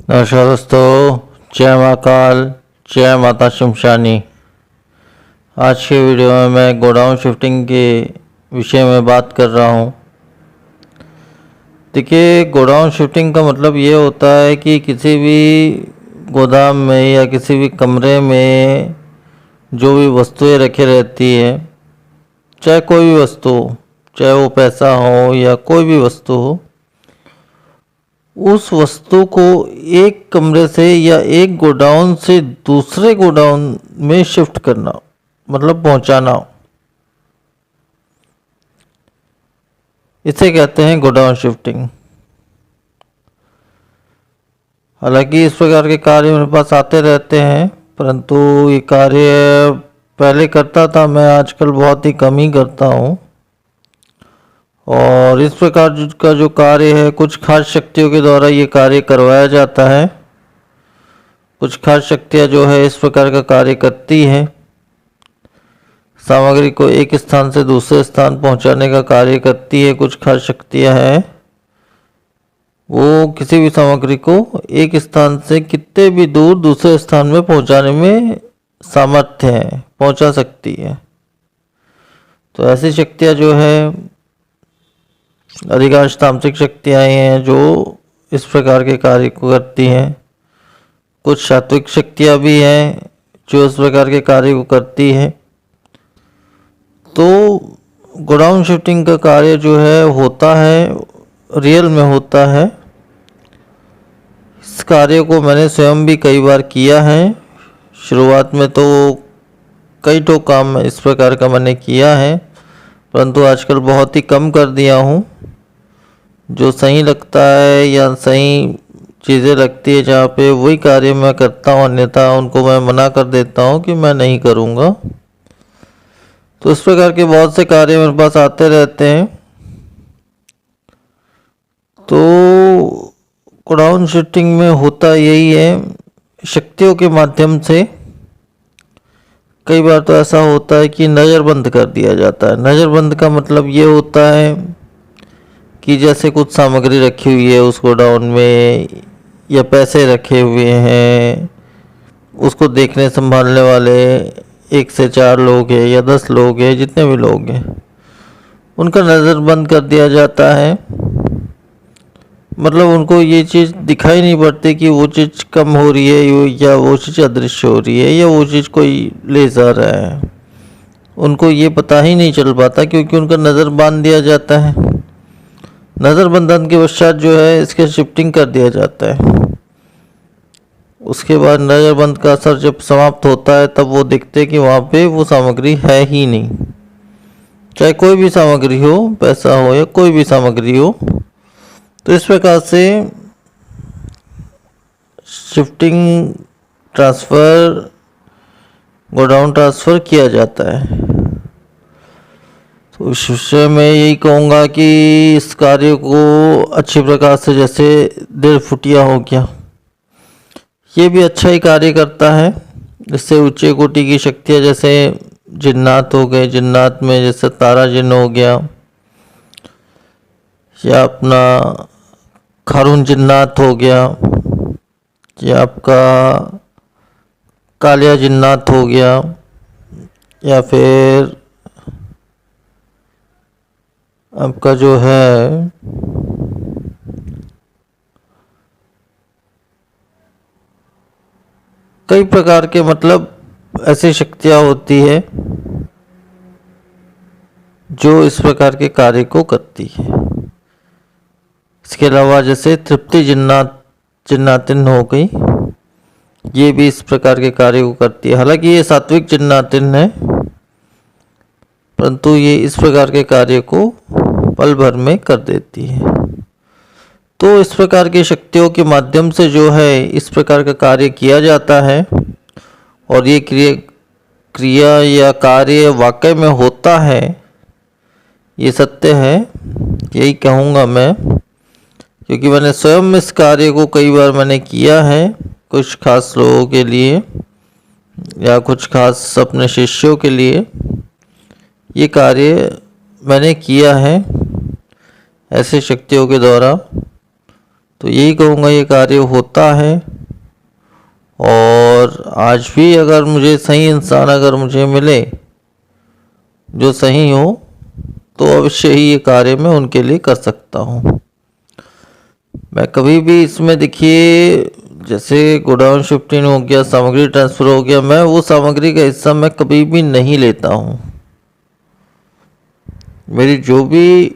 नमस्कार दोस्तों, जय महाकाल, जय माता शमशानी। आज के वीडियो में मैं गोडाउन शिफ्टिंग के विषय में बात कर रहा हूँ। देखिए, गोडाउन शिफ्टिंग का मतलब ये होता है कि किसी भी गोदाम में या किसी भी कमरे में जो भी वस्तुएं रखी रहती है, चाहे कोई भी वस्तु हो, चाहे वो पैसा हो या कोई भी वस्तु हो, उस वस्तु को एक कमरे से या एक गोडाउन से दूसरे गोडाउन में शिफ्ट करना, मतलब पहुंचाना, इसे कहते हैं गोडाउन शिफ्टिंग। हालांकि इस प्रकार के कार्य मेरे पास आते रहते हैं, परंतु ये कार्य पहले करता था मैं, आजकल बहुत ही कम ही करता हूँ। और इस प्रकार का जो कार्य है, कुछ खास शक्तियों के द्वारा ये कार्य करवाया जाता है। कुछ खास शक्तियाँ जो है इस प्रकार का कार्य करती हैं, सामग्री को एक स्थान से दूसरे स्थान पहुंचाने का कार्य करती है। कुछ खास शक्तियाँ हैं, वो किसी भी सामग्री को एक स्थान से कितने भी दूर दूसरे स्थान में पहुंचाने में सामर्थ्य है, पहुंचा सकती है। तो ऐसी शक्तियाँ जो है, अधिकांश तांत्रिक शक्तियाँ हैं जो इस प्रकार के कार्य को करती हैं। कुछ सात्विक शक्तियाँ भी हैं जो इस प्रकार के कार्य को करती हैं। तो गोडाउन शिफ्टिंग का कार्य जो है होता है, रियल में होता है। इस कार्य को मैंने स्वयं भी कई बार किया है। शुरुआत में तो कई तो काम इस प्रकार का मैंने किया है, परंतु आजकल बहुत ही कम कर दिया हूँ। जो सही लगता है या सही चीज़ें लगती है जहाँ पे, वही कार्य मैं करता हूँ, अन्यथा उनको मैं मना कर देता हूँ कि मैं नहीं करूँगा। तो इस प्रकार के बहुत से कार्य मेरे पास आते रहते हैं। तो गोडाउन शिफ्टिंग में होता यही है, शक्तियों के माध्यम से। कई बार तो ऐसा होता है कि नज़रबंद कर दिया जाता है। नज़रबंद का मतलब ये होता है कि जैसे कुछ सामग्री रखी हुई है उस गोडाउन में, या पैसे रखे हुए हैं, उसको देखने संभालने वाले 1 से 4 लोग हैं या 10 लोग हैं, जितने भी लोग हैं, उनका नज़रबंद कर दिया जाता है। मतलब उनको ये चीज़ दिखाई नहीं पड़ती कि वो चीज़ कम हो रही है या वो चीज़ अदृश्य हो रही है या वो चीज़ कोई ले जा रहा है। उनको ये पता ही नहीं चल पाता क्योंकि उनका नज़र बांध दिया जाता है। नज़र बंधन के पश्चात जो है इसके शिफ्टिंग कर दिया जाता है। उसके बाद नज़रबंद का असर जब समाप्त होता है, तब वो देखते हैं कि वहाँ पे वो सामग्री है ही नहीं। चाहे कोई भी सामग्री हो, पैसा हो या कोई भी सामग्री हो। तो इस प्रकार से शिफ्टिंग, ट्रांसफ़र, गोडाउन ट्रांसफ़र किया जाता है। तो इस विषय में यही कहूँगा कि इस कार्य को अच्छी प्रकार से, जैसे 1.5 फुटिया हो गया, ये भी अच्छा ही कार्य करता है। इससे ऊंचे कोटि की शक्तियाँ, जैसे जिन्नात हो गए, जिन्नात में जैसे तारा जिन्न हो गया, या अपना खारून जिन्नात हो गया, या आपका कालिया जिन्नात हो गया, या फिर आपका जो है कई प्रकार के, मतलब ऐसी शक्तियाँ होती है जो इस प्रकार के कार्य को करती है। इसके अलावा जैसे तृप्ति जिन्नातिन हो गई, ये भी इस प्रकार के कार्य को करती है। हालांकि ये सात्विक जिन्नातिन है, परंतु ये इस प्रकार के कार्य को पल भर में कर देती है। तो इस प्रकार की शक्तियों के माध्यम से जो है इस प्रकार का कार्य किया जाता है। और ये क्रिया या कार्य वाकई में होता है, ये सत्य है, यही कहूँगा मैं, क्योंकि मैंने स्वयं इस कार्य को कई बार मैंने किया है। कुछ खास लोगों के लिए या कुछ खास अपने शिष्यों के लिए ये कार्य मैंने किया है, ऐसे शक्तियों के द्वारा तो यही कहूँगा ये कार्य होता है। और आज भी अगर मुझे सही इंसान अगर मुझे मिले जो सही हो, तो अवश्य ही ये कार्य मैं उनके लिए कर सकता हूँ। मैं कभी भी इसमें देखिए, जैसे गोडाउन शिफ्टिंग हो गया, सामग्री ट्रांसफ़र हो गया, मैं वो सामग्री का हिस्सा मैं कभी भी नहीं लेता हूँ। मेरी जो भी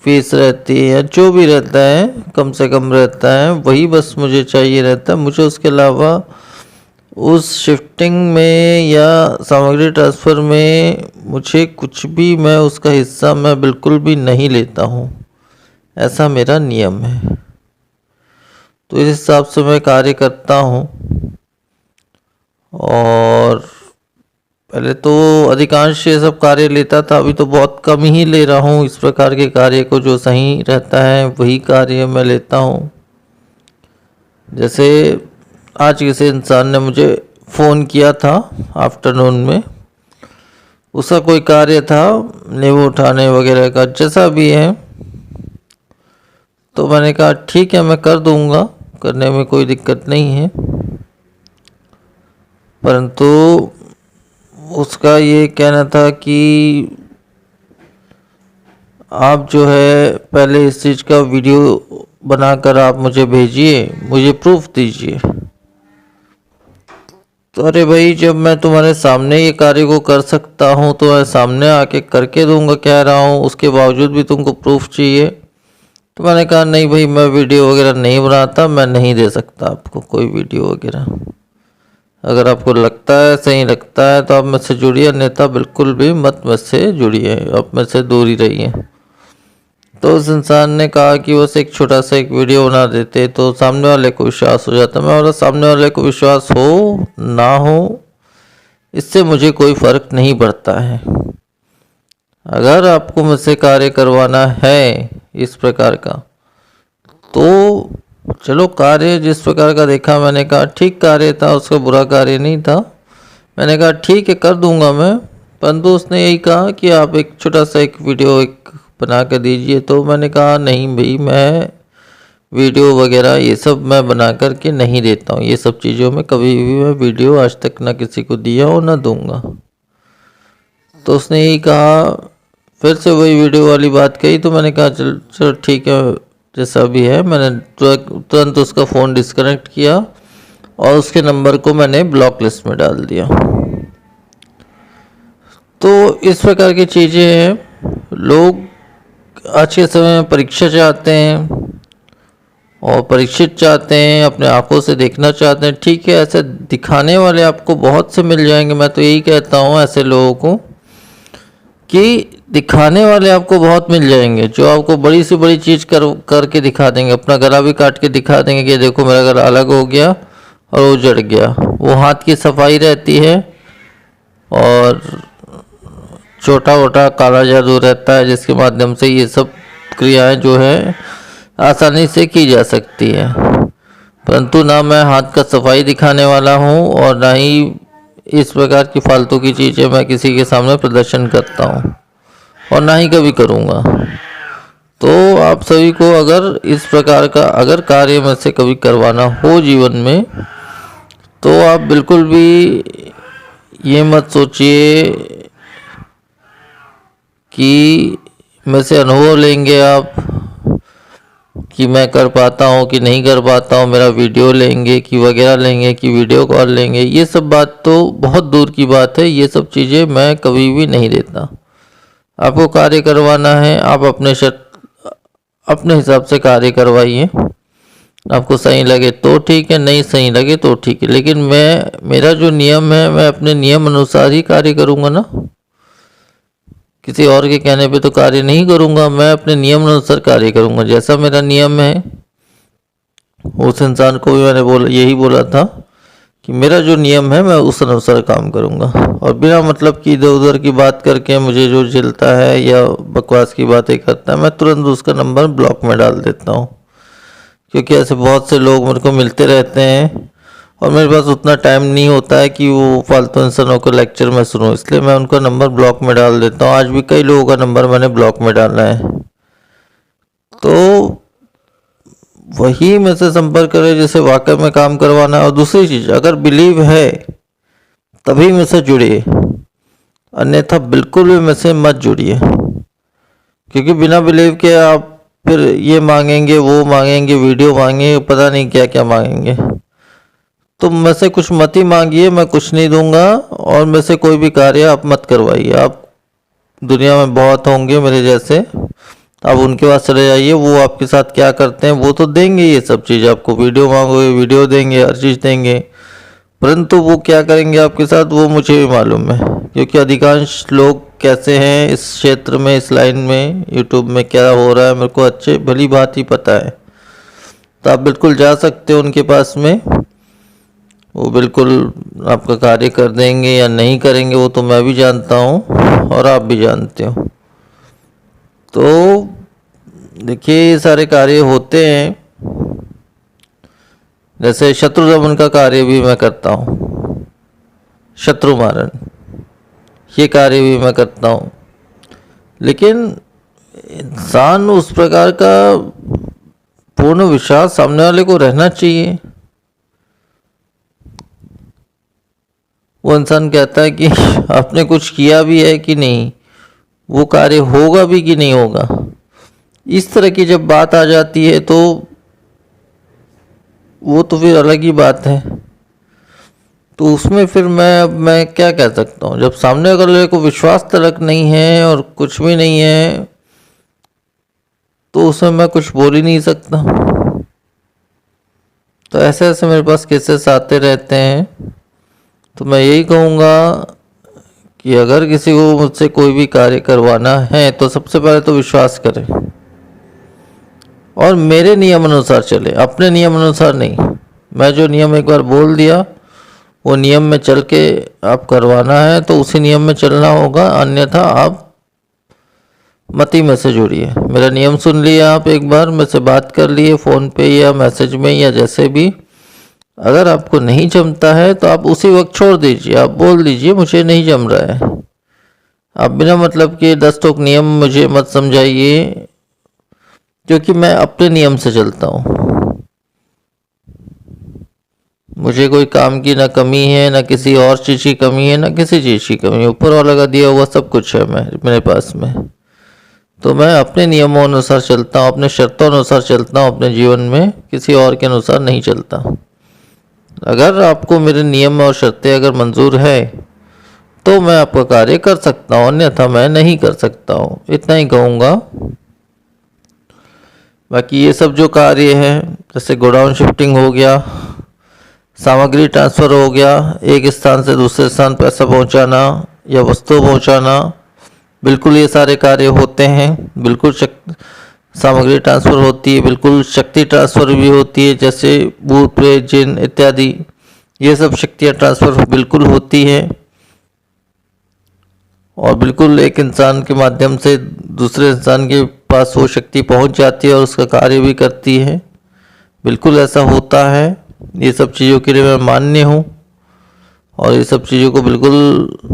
फीस रहती है या जो भी रहता है, कम से कम रहता है, वही बस मुझे चाहिए रहता है। मुझे उसके अलावा उस शिफ्टिंग में या सामग्री ट्रांसफ़र में मुझे कुछ भी, मैं उसका हिस्सा मैं बिल्कुल भी नहीं लेता हूँ। ऐसा मेरा नियम है। तो इस हिसाब से मैं कार्य करता हूँ। और पहले तो अधिकांश ये सब कार्य लेता था, अभी तो बहुत कम ही ले रहा हूँ इस प्रकार के कार्य को। जो सही रहता है वही कार्य मैं लेता हूँ। जैसे आज किसी इंसान ने मुझे फ़ोन किया था आफ्टरनून में, उसका कोई कार्य था नींबू उठाने वगैरह का, जैसा भी है। तो मैंने कहा ठीक है, मैं कर दूंगा, करने में कोई दिक्कत नहीं है। परंतु उसका ये कहना था कि आप जो है पहले इस चीज़ का वीडियो बनाकर आप मुझे भेजिए, मुझे प्रूफ दीजिए। तो अरे भाई, जब मैं तुम्हारे सामने ये कार्य को कर सकता हूँ तो मैं सामने आके करके दूंगा, कह रहा हूँ, उसके बावजूद भी तुमको प्रूफ चाहिए। तो मैंने कहा नहीं भाई, मैं वीडियो वगैरह नहीं बनाता, मैं नहीं दे सकता आपको कोई वीडियो वगैरह। अगर आपको लगता है सही लगता है तो आप मुझसे जुड़िए, अन्यथा बिल्कुल भी मत मुझसे जुड़िए, आप मुझसे दूर ही रहिए। तो उस इंसान ने कहा कि बस एक छोटा सा एक वीडियो बना देते तो सामने वाले को विश्वास हो जाता। मैं बोला सामने वाले को विश्वास हो ना हो, इससे मुझे कोई फ़र्क नहीं पड़ता है। अगर आपको मुझसे कार्य करवाना है इस प्रकार का, तो चलो, कार्य जिस प्रकार का देखा, मैंने कहा ठीक कार्य था, उसका बुरा कार्य नहीं था। मैंने कहा ठीक है, कर दूंगा मैं। परंतु उसने यही कहा कि आप एक छोटा सा एक वीडियो एक बना के दीजिए। तो मैंने कहा नहीं भाई, मैं वीडियो वगैरह ये सब मैं बना कर के नहीं देता हूँ। ये सब चीज़ों में कभी भी मैं वीडियो आज तक ना किसी को दिया हो ना दूंगा। तो उसने यही कहा, फिर से वही वीडियो वाली बात कही। तो मैंने कहा चल चलो ठीक है, जैसा भी है। मैंने तुरंत उसका फ़ोन डिस्कनेक्ट किया और उसके नंबर को मैंने ब्लॉक लिस्ट में डाल दिया। तो इस प्रकार की चीज़ें हैं। लोग आज के समय में परीक्षा चाहते हैं और परीक्षित चाहते हैं, अपने आंखों से देखना चाहते हैं। ठीक है, ऐसे दिखाने वाले आपको बहुत से मिल जाएंगे। मैं तो यही कहता हूँ ऐसे लोगों को कि दिखाने वाले आपको बहुत मिल जाएंगे, जो आपको बड़ी से बड़ी चीज़ करके दिखा देंगे। अपना गला भी काट के दिखा देंगे कि देखो मेरा गला अलग हो गया और वो जड़ गया। वो हाथ की सफाई रहती है और छोटा मोटा काला जादू रहता है, जिसके माध्यम से ये सब क्रियाएं जो है आसानी से की जा सकती है। परंतु ना मैं हाथ का सफाई दिखाने वाला हूँ और ना ही इस प्रकार की फालतू की चीज़ें मैं किसी के सामने प्रदर्शन करता हूँ और ना ही कभी करूँगा। तो आप सभी को अगर इस प्रकार का अगर कार्य में से कभी करवाना हो जीवन में, तो आप बिल्कुल भी ये मत सोचिए कि मेरे से अनुभव लेंगे आप, कि मैं कर पाता हूँ कि नहीं कर पाता हूँ, मेरा वीडियो लेंगे कि वगैरह लेंगे कि वीडियो कॉल लेंगे। ये सब बात तो बहुत दूर की बात है। ये सब चीज़ें मैं कभी भी नहीं देता। आपको कार्य करवाना है, आप अपने हिसाब से कार्य करवाइए। आपको सही लगे तो ठीक है, नहीं सही लगे तो ठीक है। लेकिन मेरा जो नियम है, मैं अपने नियम अनुसार ही कार्य करूँगा ना, किसी और के कहने पे तो कार्य नहीं करूँगा। मैं अपने नियम अनुसार कार्य करूँगा। जैसा मेरा नियम है, उस इंसान को भी मैंने यही बोला था कि मेरा जो नियम है मैं उस अनुसार काम करूँगा। और बिना मतलब कि इधर उधर की बात करके मुझे जो झेलता है या बकवास की बातें करता है, मैं तुरंत उसका नंबर ब्लॉक में डाल देता हूँ। क्योंकि ऐसे बहुत से लोग मेरे को मिलते रहते हैं और मेरे पास उतना टाइम नहीं होता है कि वो फालतू इंसानों को लेक्चर में सुनूं, इसलिए मैं उनका नंबर ब्लॉक में डाल देता हूँ। आज भी कई लोगों का नंबर मैंने ब्लॉक में डाला है। तो वही मुझसे संपर्क करे जैसे वाकई में काम करवाना है। और दूसरी चीज़, अगर बिलीव है तभी मुझसे जुड़िए, अन्यथा बिल्कुल भी मुझसे मत जुड़िए। क्योंकि बिना बिलीव के आप फिर ये मांगेंगे, वो मांगेंगे, वीडियो मांगेंगे, पता नहीं क्या क्या मांगेंगे। तो मुझसे कुछ मत ही मांगिए, मैं कुछ नहीं दूंगा। और मुझसे कोई भी कार्य आप मत करवाइए। आप दुनिया में बहुत होंगे मेरे जैसे, आप उनके पास चले जाइए, वो आपके साथ क्या करते हैं वो तो देंगे ये सब चीज़ आपको। वीडियो मांगोगे वीडियो देंगे, हर चीज़ देंगे, परंतु वो क्या करेंगे आपके साथ वो मुझे भी मालूम है। क्योंकि अधिकांश लोग कैसे हैं इस क्षेत्र में, इस लाइन में, यूट्यूब में क्या हो रहा है मेरे को अच्छे भली बात ही पता है। तो आप बिल्कुल जा सकते हो उनके पास में, वो बिल्कुल आपका कार्य कर देंगे या नहीं करेंगे वो तो मैं भी जानता हूँ और आप भी जानते हो। तो देखिए ये सारे कार्य होते हैं, जैसे शत्रु दमन का कार्य भी मैं करता हूँ, शत्रु मारण, ये कार्य भी मैं करता हूँ। लेकिन इंसान उस प्रकार का पूर्ण विश्वास सामने वाले को रहना चाहिए। वो इंसान कहता है कि आपने कुछ किया भी है कि नहीं, वो कार्य होगा भी कि नहीं होगा। इस तरह की जब बात आ जाती है तो वो तो फिर अलग ही बात है। तो उसमें फिर मैं क्या कह सकता हूँ, जब सामने वाले को विश्वास तलक नहीं है और कुछ भी नहीं है तो उसमें मैं कुछ बोल ही नहीं सकता। तो ऐसे ऐसे मेरे पास केसेस आते रहते हैं। तो मैं यही कहूँगा कि अगर किसी को मुझसे कोई भी कार्य करवाना है तो सबसे पहले तो विश्वास करें और मेरे नियम अनुसार चले, अपने नियम अनुसार नहीं। मैं जो नियम एक बार बोल दिया वो नियम में चल के आप करवाना है तो उसी नियम में चलना होगा, अन्यथा आप मत ही में से जुड़िए। मेरा नियम सुन लिया आप, एक बार मेरे से बात कर लिए फ़ोन पे या मैसेज में या जैसे भी। अगर आपको नहीं जमता है तो आप उसी वक्त छोड़ दीजिए, आप बोल दीजिए मुझे नहीं जम रहा है। आप बिना मतलब के 10 टोक नियम मुझे मत समझाइए, क्योंकि मैं अपने नियम से चलता हूँ। मुझे कोई काम की ना कमी है, ना किसी और चीज़ की कमी है, ना किसी चीज़ की कमी है। ऊपर वाला का दिया हुआ सब कुछ है मेरे पास में। तो मैं अपने नियमों अनुसार चलता हूँ, अपने शर्तों अनुसार चलता हूँ अपने जीवन में, किसी और के अनुसार नहीं चलता। अगर आपको मेरे नियम और शर्तें अगर मंजूर है तो मैं आपका कार्य कर सकता हूँ, अन्यथा मैं नहीं कर सकता हूँ, इतना ही कहूँगा। बाकी ये सब जो कार्य है, जैसे गोडाउन शिफ्टिंग हो गया, सामग्री ट्रांसफ़र हो गया, एक स्थान से दूसरे स्थान पैसा पहुंचाना या वस्तु पहुंचाना, बिल्कुल ये सारे कार्य होते हैं। बिल्कुल सामग्री ट्रांसफ़र होती है, बिल्कुल शक्ति ट्रांसफ़र भी होती है, जैसे भूत प्रेत जिन इत्यादि, ये सब शक्तियाँ ट्रांसफ़र बिल्कुल होती है। और बिल्कुल एक इंसान के माध्यम से दूसरे इंसान के पास वो शक्ति पहुंच जाती है और उसका कार्य भी करती है। बिल्कुल ऐसा होता है। ये सब चीज़ों के लिए मैं मान्य हूँ और ये सब चीज़ों को बिल्कुल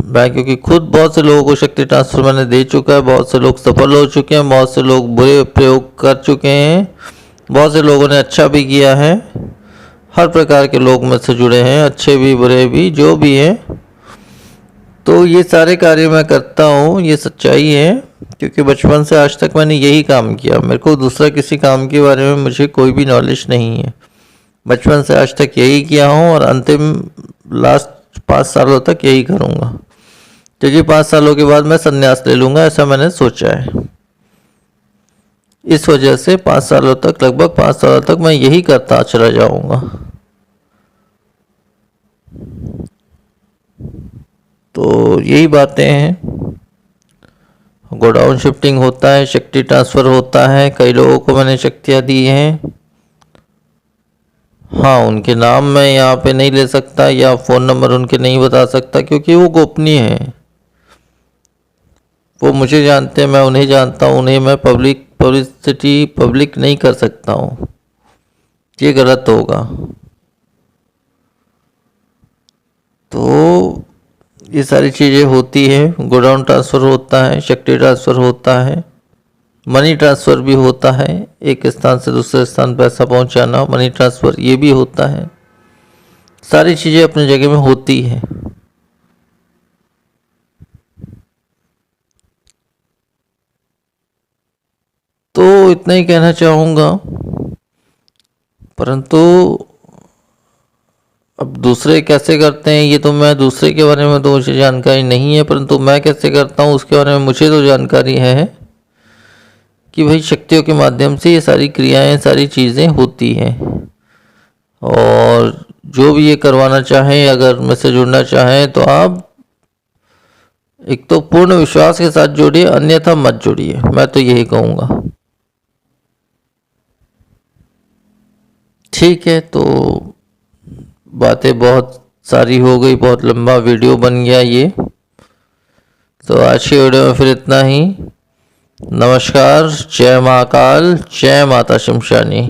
मैं, क्योंकि खुद बहुत से लोगों को शक्ति ट्रांसफर मैंने दे चुका है, बहुत से लोग सफल हो चुके हैं, बहुत से लोग बुरे प्रयोग कर चुके हैं, बहुत से लोगों ने अच्छा भी किया है। हर प्रकार के लोग मुझसे जुड़े हैं, अच्छे भी बुरे भी, जो भी हैं। तो ये सारे कार्य मैं करता हूँ, ये सच्चाई है, क्योंकि बचपन से आज तक मैंने यही काम किया। मेरे को दूसरा किसी काम के बारे में मुझे कोई भी नॉलेज नहीं है। बचपन से आज तक यही किया हूँ और अंतिम लास्ट 5 सालों तक यही करूँगा, क्योंकि 5 सालों के बाद मैं संन्यास ले लूँगा, ऐसा मैंने सोचा है। इस वजह से 5 सालों तक, लगभग 5 सालों तक मैं यही करता चला जाऊँगा। तो यही बातें हैं। गोडाउन शिफ्टिंग होता है, शक्ति ट्रांसफ़र होता है, कई लोगों को मैंने शक्तियाँ दी हैं। हाँ, उनके नाम मैं यहाँ पे नहीं ले सकता या फ़ोन नंबर उनके नहीं बता सकता, क्योंकि वो गोपनीय है। वो मुझे जानते हैं, मैं उन्हें जानता हूँ, उन्हें मैं पब्लिसिटी पब्लिक नहीं कर सकता हूँ, ये गलत होगा। तो ये सारी चीज़ें होती हैं, गोडाउन ट्रांसफ़र होता है, शक्ति ट्रांसफ़र होता है, मनी ट्रांसफ़र भी होता है, एक स्थान से दूसरे स्थान पैसा पहुंचाना, मनी ट्रांसफ़र ये भी होता है। सारी चीज़ें अपनी जगह में होती हैं। तो इतना ही कहना चाहूँगा, परंतु अब दूसरे कैसे करते हैं ये तो मैं दूसरे के बारे में तो मुझे जानकारी नहीं है, परंतु मैं कैसे करता हूँ उसके बारे में मुझे तो जानकारी है कि भाई शक्तियों के माध्यम से ये सारी क्रियाएं, सारी चीज़ें होती हैं। और जो भी ये करवाना चाहें, अगर मुझसे जुड़ना चाहें तो आप एक तो पूर्ण विश्वास के साथ जुड़िए, अन्यथा मत जुड़िए, मैं तो यही कहूँगा। ठीक है, तो बातें बहुत सारी हो गई, बहुत लंबा वीडियो बन गया ये। तो आज के वीडियो में फिर इतना ही। नमस्कार, जय महाकाल, जय माता शमशानी।